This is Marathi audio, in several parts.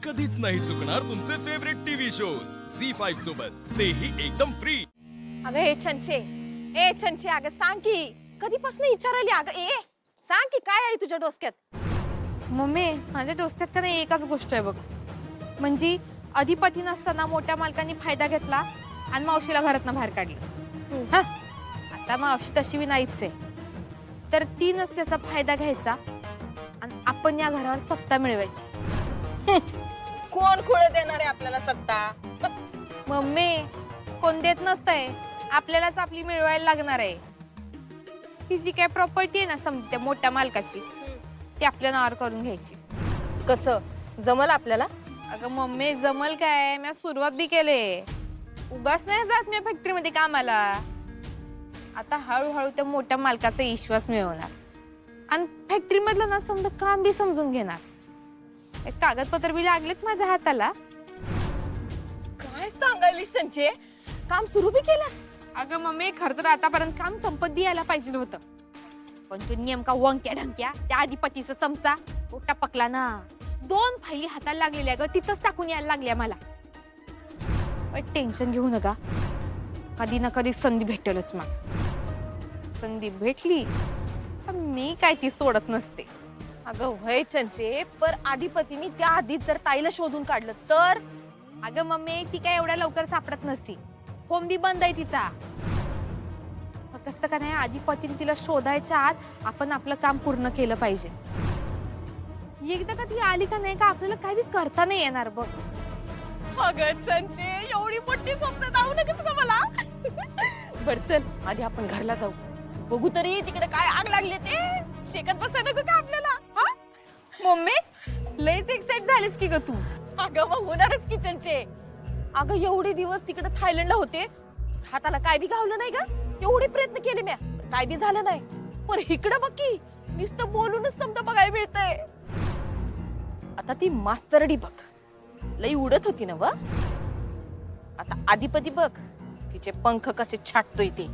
कधीच नाही चुकणार तुमचे फेवरेट टीव्ही शोज झी5 सोबत, तेही एकदम फ्री। अगं ए छंचे अगं सांग की कधीपासून विचारायली अगं सांग की काय आहे तुझ्या डोसक्यात? मम्मी माझ्या डोसक्यात का नाही एकच गोष्ट आहे बघ, म्हणजे अधिपती नसताना मोठ्या मालकांनी फायदा घेतला आणि मावशीला घरातनं बाहेर काढलं। हा आता मावशी तशी बी नाहीच आहे, तर ती त्याचा फायदा घ्यायचा आणि आपण या घरावर सत्ता मिळवायची। कोण खुळे देणार आहे आपल्याला सत्ता? मम्मी कोण देत नसतंय, आपल्यालाच आपली मिळवायला लागणार आहे। ती जी काय प्रॉपर्टी आहे ना समजा मोठ्या मालकाची, ती आपल्या नावावर करून घ्यायची। कसं जमल आपल्याला? अगं मम्मी जमल काय, मी सुरुवात बी केले, उगाच नाही जात मी फॅक्टरीमध्ये कामाला। आता हळूहळू त्या मोठ्या मालकाचा विश्वास मिळवणार आणि फॅक्टरी मधलं ना समजा काम बी समजून घेणार। एक कागदपत्र बी लागलेत माझ्या हाताला। काय सांगायली संचे, काम सुरू बी केलंस? अगं मम्मी खरं तर आतापर्यंत काम संपत बी यायला पाहिजे होतं, पण तू नेमका वंक्या ढंक्या त्या अधिपतीचा चमचा पोटा पकला ना। 2 फायली हाताला लागलेल्या ग, तिथंच टाकून यायला लागल्या मला। पण टेन्शन घेऊ नका, कधी ना कधी संधी भेटेलच मला। संधी भेटली तर मी काय ती सोडत नसते। अगं वय चंचे, पर अधिपतीने त्या आधीच जर ताईला शोधून काढलं तर? अगं मम्मी ती काय एवढ्या लवकर सापडत नसती, फोन बी बंद आहे तिचा। कसं का नाही, अधिपतीने तिला शोधायच्या आत आपण आपलं काम पूर्ण केलं पाहिजे। एकदा का ती आली का नाही का आपल्याला काही बी करता नाही येणार बघ। अगं चंचे, एवढी मोठी स्वप्न दावू नकोस का मला? बर चल आधी आपण घरला जाऊ, बघू तरी तिकडे काय आग लागली ते। शेकत बसाय नको का आपल्याला? मम्मी लयच एक्साइट झालीस की ग तू? अगं मग होणारच की चंचे। अगं एवढे दिवस तिकडे थायलंडला होते, हाताला काय बी गावलं नाही ग। एवढे प्रयत्न केले म्या, काय बी झालं नाही। पर इकडं बघ की नुसतं बोलूनच समजा बघायला मिळतंय। आता ती मास्तरडी बघ, लई उडत होती ना व, आता अधिपती बघ तिचे पंख कसे छाटतोय ते।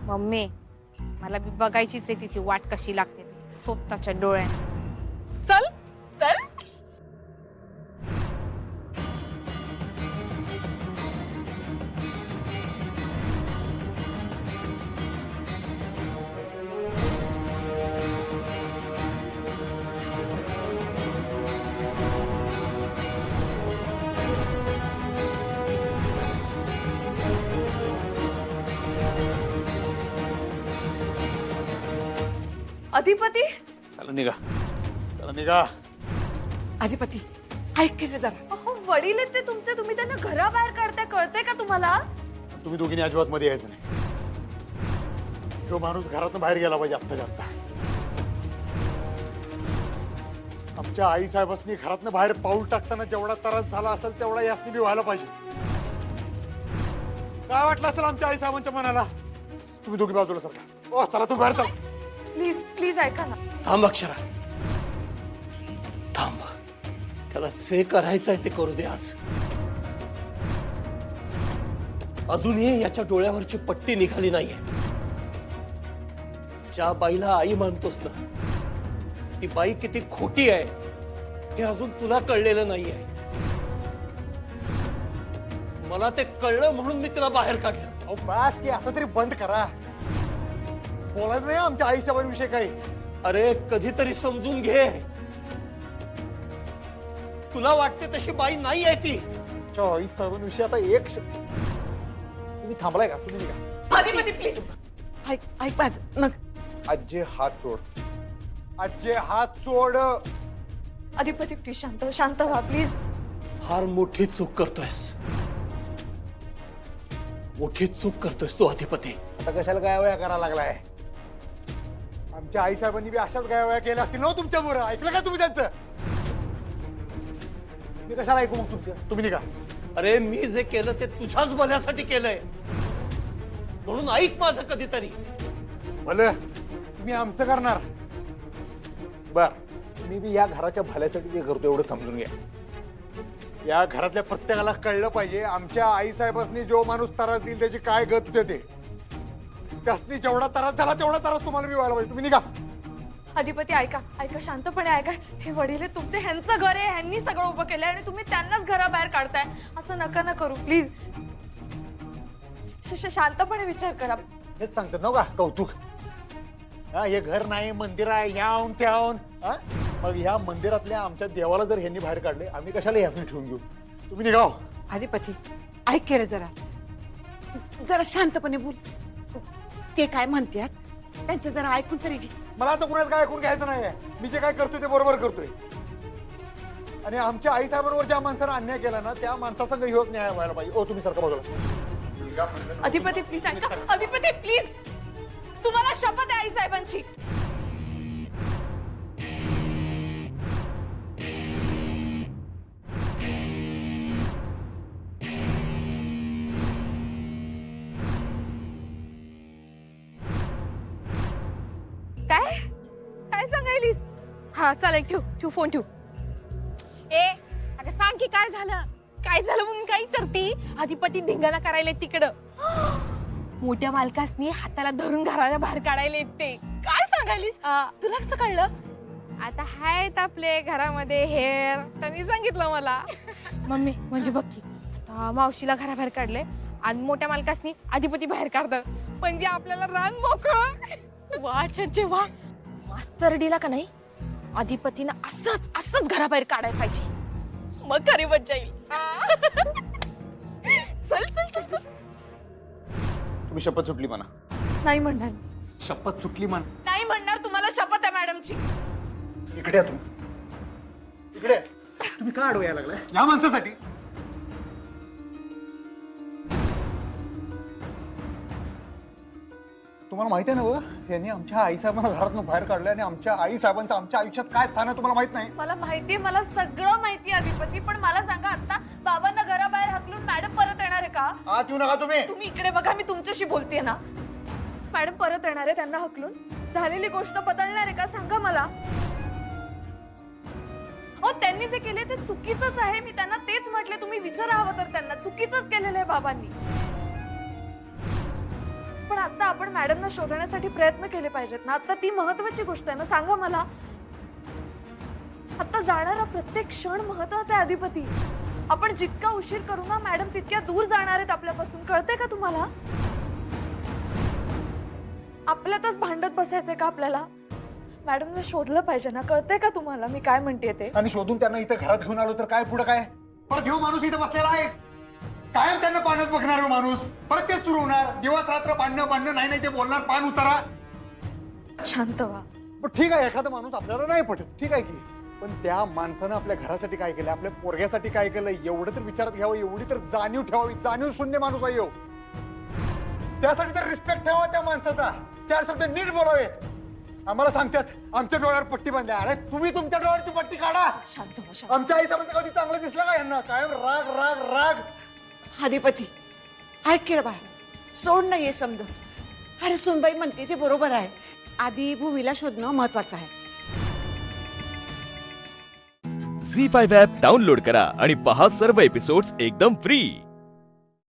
मम्मी मला बी बघायचीच आहे तिची वाट कशी लागते स्वतःच्या डोळ्यात। चल चल। अधिपती, चला निघा, चला निघा। अधिपती ऐक की रे जरा। अहो वडील आहेत ते तुमचे, तुम्ही त्यांना घराबाहेर काढताय, कळतंय का तुम्हाला? तुम्ही दोघींनी अजिबात मध्ये यायचं नाही। जो माणूस घरातून बाहेर गेला पाहिजे आत्ताच्या आत्ता। आमच्या आई साहेबांनी घरातून बाहेर पाऊल टाकताना जेवढा त्रास झाला असेल तेवढा यासनी बी व्हायला पाहिजे। काय वाटलं असेल आमच्या आई साहेबांच्या मनाला? तुम्ही दोघी बाजूला सरका। ओ चला, तुम्ही बाहेर चला। प्लीज प्लीज ऐका ना। थांब अक्षरा, थांब, त्याला जे करायचंय ते करू दे। आज अजूनही याच्या डोळ्यावरची पट्टी निघाली नाहीये। ज्या बाईला आई मानतोस ना, ती बाई किती खोटी आहे हे अजून तुला कळलेलं नाहीये। मला ते कळलं म्हणून मी तिला बाहेर काढलं। अहो बस की, आता तरी बंद करा, बोलायचं नाही आमच्या आई साहेबांविषयी काही। अरे कधीतरी समजून घे, तुला वाटते तशी बाई नाही आहे ती। आई साहेबांविषयी आता एक तुम्ही थांबलाय का? तुम्ही निघा। अधिपती प्लीज ऐक ऐक माझ नक। आज्जे हात सोड, आज्जे हात सोड। अधिपती प्लीज शांत व्हा प्लीज। फार मोठी चूक करतोयस, मोठी चूक करतोयस तू अधिपती। आता कशाला गायवया करायला लागलाय? आमच्या आई साहेबांनी बी अशाच गायवया केल्या असतील ना तुमच्या बरोबर। ऐकलं का तुम्ही त्यांचं? मी कशाला ऐकू मग तुमचं? तुम्ही निघा। अरे मी जे केलं ते तुझ्याच भल्यासाठी केलंय, म्हणून ऐक माझं कधीतरी। भलं तुम्ही आमचं करणार बर, मी बी या घराच्या भल्यासाठी जे करतो एवढं समजून घ्या। या घरातल्या प्रत्येकाला कळलं पाहिजे आमच्या आई साहेबांनी जो माणूस त्रास देईल त्याची काय गत होते ते। त्यासनी जेवढा त्रास झाला तेवढा त्रास तुम्हाला बी व्हायला पाहिजे। तुम्ही निघा। अधिपती ऐका ऐका, शांतपणे ऐका. हे वडील आहे तुमचे, ह्यांचं घर आहे, ह्यांनी सगळं उभं केलंय आणि तुम्ही त्यांनाच घराबाहेर काढताय. असं नका ना करू प्लीज. शांतपणे विचार करा. हेच सांगतात ना का कौतुक. हा, हे घर नाही मंदिर आहे, ह्याहून त्याहून. हा? मग ह्या मंदिरातल्या आमच्या देवाला जर ह्यांनी बाहेर काढले, आम्ही कशाला ह्यासनी ठेवून घेऊ? तुम्ही निघाव. अधिपती ऐक की रे जरा, जरा शांतपणे बोल. ते काय म्हणतात त्यांचं जरा ऐकून तरी घे. मला आता कुणाच काय ऐकून घ्यायचं नाहीये. मी जे काय करतोय ते बरोबर करतोय. आणि आमच्या आई साहेबांवर ज्या माणसानं अन्याय केला ना, त्या माणसासंग ह्योच न्याय व्हायला पाहिजे. ओ तुम्ही सारखं बघा. अधिपती प्लीज ऐका. अधिपती प्लीज, तुम्हाला शपथ आहे आई साहेबांची. काय काय सांगायलीस? हा चालेल, ठेव फोन ठेव. ए अगं सांग की काय झालं. काय झालं म्हणून काय विचारती? अधिपती धिंगाणा करायला तिकडं. मोठ्या मालकासनी हाताला धरून घराच्या बाहेर काढायला येते. काय सांगायलीस? तुला कसं कळलं? आता आहेत आपले घरामध्ये हेर, त्यांनी सांगितलं मला. मम्मी म्हणजे बघ की, आता मावशीला घराबाहेर काढले आणि मोठ्या मालकासनी अधिपती बाहेर काढतात, म्हणजे आपल्याला रान मोकळं. वा चंचे वा. मास्तरडीला का नाही अधिपतीनं असंच घराबाहेर काढायला पाहिजे, मग खरी मज्जा येईल. चल चल चल चल. तुम्ही शपथ सुटली म्हणा. नाही म्हणणार. शपथ सुटली म्हण. नाही म्हणणार, तुम्हाला शपथ आहे मॅडमची. इकडे या तुम्ही. इकडे या. तुम्ही का आडवा यायला लागलाय या माणसासाठी? तुम्हाला माहिती आहे ना व, यांनी आमच्या आई साहेबांना घरातून बाहेर काढलं आणि आमच्या आई साहेबांचं आमच्या आयुष्यात काय स्थान आहे तुम्हाला माहित नाही? मला माहितीये, मला सगळं माहितीये अधिपती. पण मला सांगा, आता बाबांना घराबाहेर हाकलून मॅडम परत येणार आहे का? आत येऊ नका तुम्ही. तुम्ही इकडे बघा, मी तुमच्याशी बोलतेय ना. मॅडम परत येणार आहे त्यांना हकलून? झालेली गोष्ट बदलणार आहे का सांगा मला. हो, त्यांनी जे केले ते चुकीचंच आहे. मी त्यांना तेच म्हटले, तुम्ही विचारा हवं तर त्यांना. चुकीचंच केलेलं आहे बाबांनी. पण आता आपण मॅडमना शोधण्यासाठी प्रयत्न केले पाहिजेत ना. आता ती महत्वाची गोष्ट आहे ना. सांगा मला, आता जाणारा प्रत्येक क्षण महत्वाचा आहे अधिपती. आपण जितका उशीर करू ना मॅडम तितक्या दूर जाणार आहेत आपल्यापासून. कळतंय का तुम्हाला? आपल्यातच भांडत बसायचंय का आपल्याला? मॅडमला शोधलं पाहिजे ना. कळतंय का तुम्हाला मी काय म्हणते ते? आणि शोधून त्यांना इथं घरात घेऊन आलो तर काय पुढे काय? परत घेऊ माणूस इथं बसलेला आहे, कायम त्यांना पाण्यात बघणार माणूस. परत तेच सुरू होणार, दिवस रात्र भांडणं नाही ते बोलणार, पान उतारा. शांत व्हा. पण ठीक आहे, एखादा माणूस आपल्याला नाही पटत, ठीक आहे की. पण त्या माणसानं आपल्या घरासाठी काय केलं, आपल्या पोरग्यासाठी काय केलं, एवढं तर विचारात घ्यावं. एवढी तर जाणीव ठेवावी. जाणीव शून्य माणूस आहे हो. त्यासाठी तर रिस्पेक्ट ठेवा त्या माणसाचा. 4 शब्द नीट बोलावे. आम्हाला सांगतात आमच्या डोळ्यावर पट्टी बांधल्या. अरे तुम्ही तुमच्या डोळ्यावरची पट्टी काढा. शांत व्हा. आमच्या आई साहेबांचं कधी चांगलं दिसलं का यांना? कायम राग राग राग. अधिपती ऐक की रे बाळ, सोड ना हे समज. अरे सुनबाई म्हणते ते बरोबर आहे. आधी भूमीला शोधणं महत्वाचं आहे. झी 5 ॲप डाउनलोड करा आणि पहा सर्व एपिसोड्स एकदम फ्री.